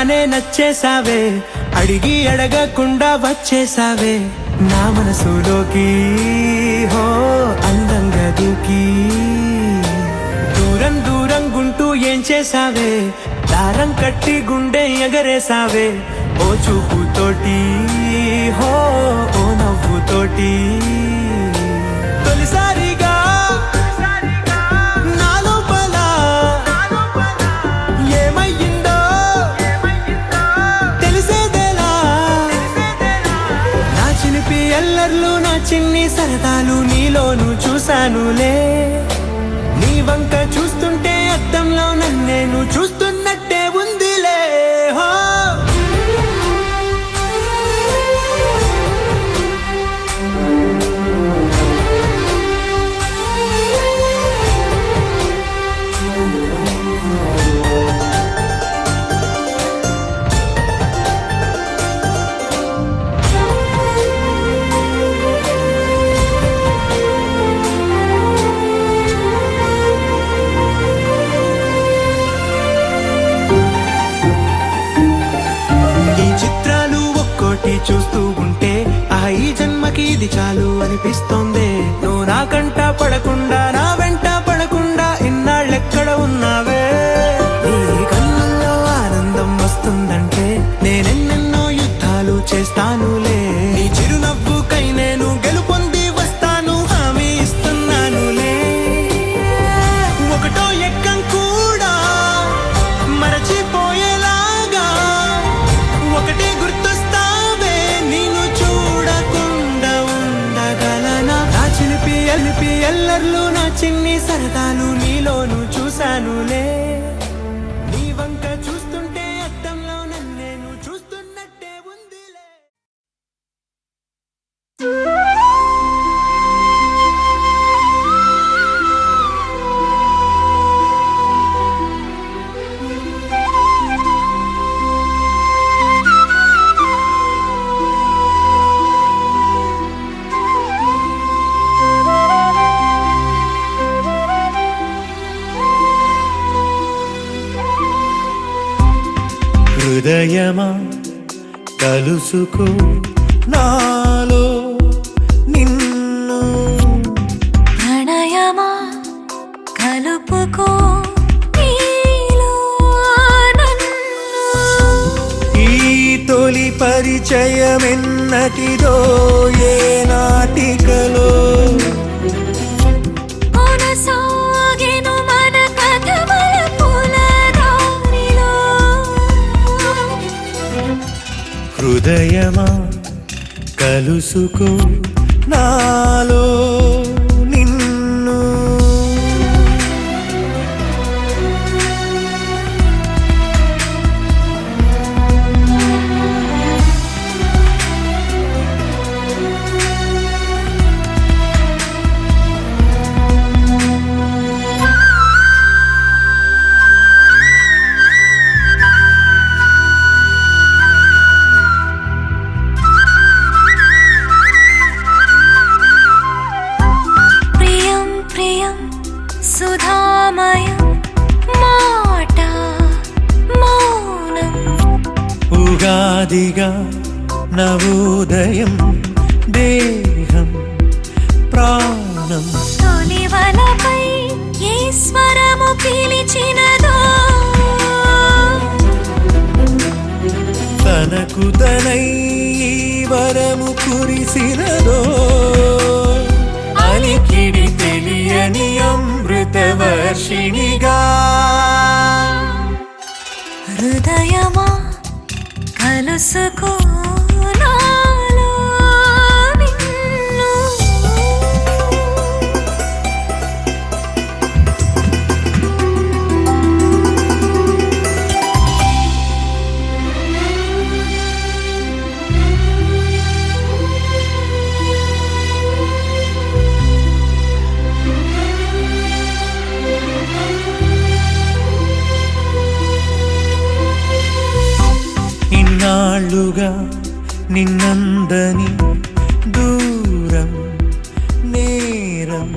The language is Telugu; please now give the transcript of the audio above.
చూడగానే నచ్చేసావే, అడిగి అడగకుండా వచ్చేసావే నా మనసులోకి. హో అందంగా దూకి దూరం దూరం గుంటూ ఏం చేసావే, దారం కట్టి గుండె ఎగరేసావే ఓ చూపుతోటి, హో ఓ నవ్వుతోటి. తొలిసారిగా నా లోపల ఏమయ్యిందో తెలిసేదేలా. నా చిలిపి ఎల్లర్లు నా చిన్ని సరదాలు నీలోను చూశానులే. నీ వంక చూస్తుంటే అద్దంలో నన్నేను చూస్తున్నట్టే ఉందిలే. హో చూస్తూ ఉంటే ఈ జన్మకి ఇది చాలు అనిపిస్తోంది. నువ్వు నా కంట పడకుండా నా వెంట పడకుండా ఇన్నాళ్ళెక్కడ ఉన్నావే. నీ కళ్ళల్లో ఆనందం వస్తుందంటే నేనెన్నెన్నో యుద్ధాలు చేస్తానులే. నీ చిరునవ్వుకై నేను గెలుపొంది వస్తాను హామీ ఇస్తున్నానులే. ఒకటో ఎక్కం కూడా మరచిపోయేలాగా ఒకటే గుర్తొస్తా. ఎల్పి ఎల్లర్లు నా చిన్ని సరదాలు నీలోను చూశానులే. నీ వంక చూస్తుంటే అద్దంలో నన్నేను చూస్తున్నట్టే ఉందిలే. హృదయమా కలుసుకో నాలో నిన్ను, ప్రణయమా కలుపుకో నీలో నన్ను. ఈ తొలి పరిచయమెన్నటిదో ఏ నాటికలో హృదయమా కలుసుకో నాలో నిన్ను. సుధామయం మాట మౌనం, ఉగాదిగా నవోదయం దేహం ప్రాణం. తొలివలపై ఈశ్వరము పిలిచినదో తనకు తనై వరము కురిసినదో అలికిడి తెలియని అమృతవర్షిణిగా. హృదయమా కలుసుకో నాలో నిన్ను. ఇన్నాళ్ళుగా నిన్నందని దూరం నేరం